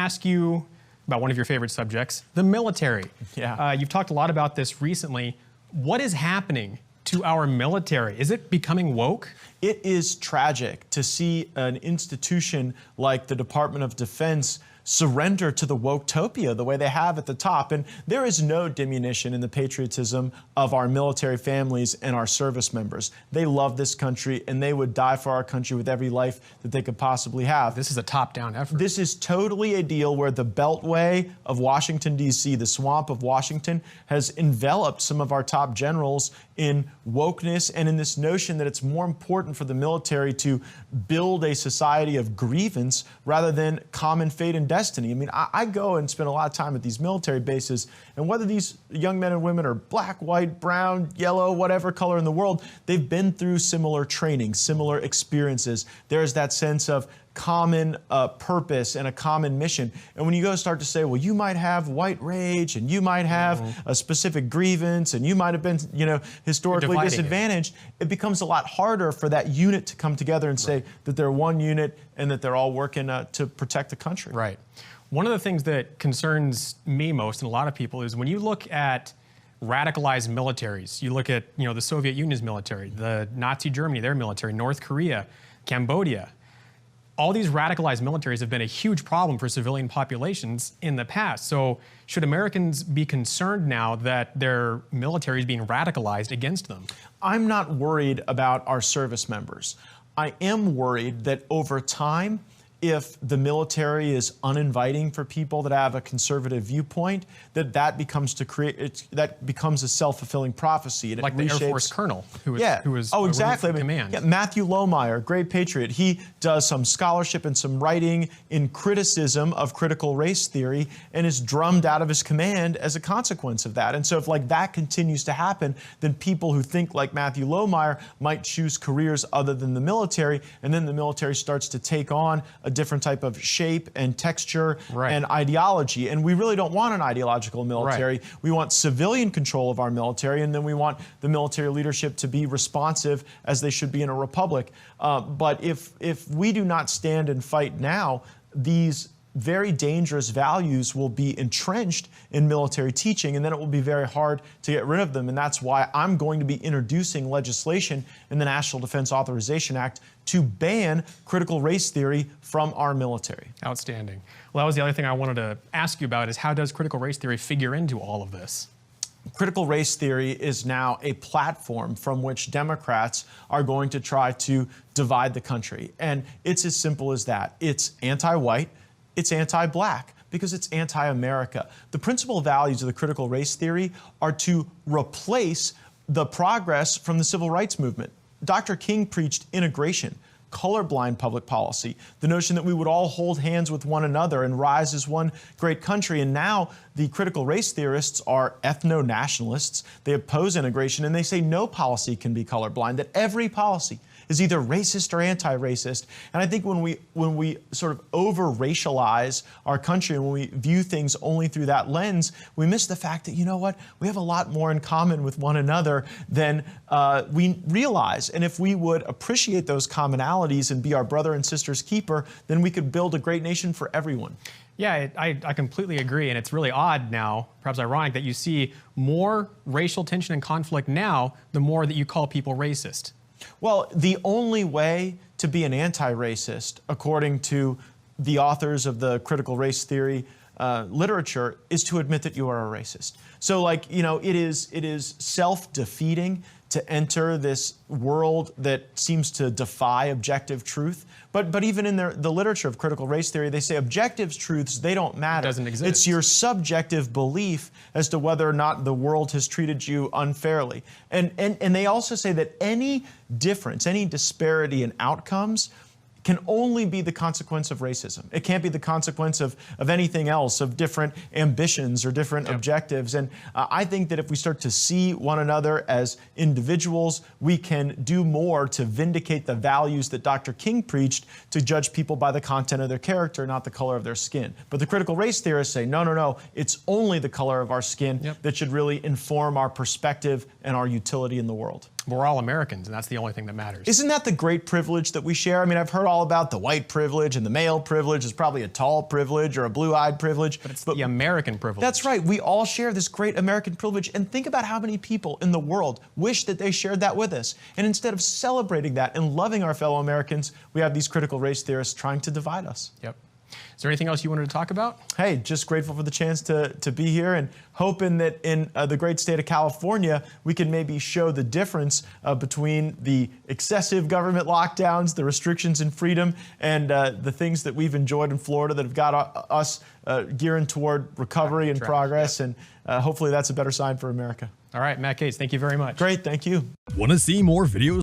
ask you about one of your favorite subjects, the military. Yeah. You've talked a lot about this recently. What is happening to our military? Is it becoming woke? It is tragic to see an institution like the Department of Defense surrender to the woketopia the way they have at the top. And there is no diminution in the patriotism of our military families and our service members. They love this country and they would die for our country with every life that they could possibly have. This is a top-down effort. This is totally a deal where the beltway of Washington, D.C., the swamp of Washington, has enveloped some of our top generals in wokeness and in this notion that it's more important for the military to build a society of grievance rather than common fate and destiny. I mean, I go and spend a lot of time at these military bases, and whether these young men and women are black, white, brown, yellow, whatever color in the world, they've been through similar training, similar experiences. There's that sense of common purpose and a common mission. And when you go start to say, well, you might have white rage and you might have a specific grievance and you might have been, historically disadvantaged, it becomes a lot harder for that unit to come together and say that they're one unit and that they're all working to protect the country. Right. One of the things that concerns me most and a lot of people is when you look at radicalized militaries, you look at, the Soviet Union's military, the Nazi Germany, their military, North Korea, Cambodia. All these radicalized militaries have been a huge problem for civilian populations in the past. So should Americans be concerned now that their military is being radicalized against them? I'm not worried about our service members. I am worried that over time, if the military is uninviting for people that have a conservative viewpoint, that becomes a self-fulfilling prophecy. And like the Air Force colonel who was exactly. from command. Yeah, Matthew Lohmeyer, great patriot. He does some scholarship and some writing in criticism of critical race theory and is drummed out of his command as a consequence of that. And so if that continues to happen, then people who think like Matthew Lohmeyer might choose careers other than the military, and then the military starts to take on a different type of shape and texture and ideology. And we really don't want an ideological military. We want civilian control of our military, and then we want the military leadership to be responsive as they should be in a republic. But if we do not stand and fight now, these very dangerous values will be entrenched in military teaching, and then it will be very hard to get rid of them. And that's why I'm going to be introducing legislation in the National Defense Authorization Act to ban critical race theory from our military. Outstanding. Well, that was the other thing I wanted to ask you about is how does critical race theory figure into all of this? Critical race theory is now a platform from which Democrats are going to try to divide the country. And it's as simple as that. It's anti-white. It's anti-black because it's anti-America. The principal values of the critical race theory are to replace the progress from the civil rights movement. Dr. King preached integration, colorblind public policy, the notion that we would all hold hands with one another and rise as one great country. And now the critical race theorists are ethno-nationalists. They oppose integration and they say no policy can be colorblind, that every policy is either racist or anti-racist. And I think when we sort of over-racialize our country and when we view things only through that lens, we miss the fact that, we have a lot more in common with one another than we realize. And if we would appreciate those commonalities and be our brother and sister's keeper, then we could build a great nation for everyone. Yeah, I completely agree, and it's really odd now, perhaps ironic, that you see more racial tension and conflict now, the more that you call people racist. Well, the only way to be an anti-racist, according to the authors of the critical race theory literature, is to admit that you are a racist. So, it is self-defeating to enter this world that seems to defy objective truth. But even in the literature of critical race theory, they say objective truths, they don't matter. It doesn't exist. It's your subjective belief as to whether or not the world has treated you unfairly. And they also say that any difference, any disparity in outcomes can only be the consequence of racism. It can't be the consequence of anything else, of different ambitions or different objectives. And I think that if we start to see one another as individuals, we can do more to vindicate the values that Dr. King preached, to judge people by the content of their character, not the color of their skin. But the critical race theorists say, no, it's only the color of our skin that should really inform our perspective and our utility in the world. We're all Americans, and that's the only thing that matters. Isn't that the great privilege that we share? I mean, I've heard all about the white privilege and the male privilege is probably a tall privilege or a blue-eyed privilege. But it's the American privilege. That's right. We all share this great American privilege. And think about how many people in the world wish that they shared that with us. And instead of celebrating that and loving our fellow Americans, we have these critical race theorists trying to divide us. Yep. Is there anything else you wanted to talk about? Hey, just grateful for the chance to be here and hoping that in the great state of California, we can maybe show the difference between the excessive government lockdowns, the restrictions in freedom, and the things that we've enjoyed in Florida that have got us gearing toward recovery and progress. Yep. And hopefully that's a better sign for America. All right, Matt Gaetz, thank you very much. Great, thank you. Want to see more videos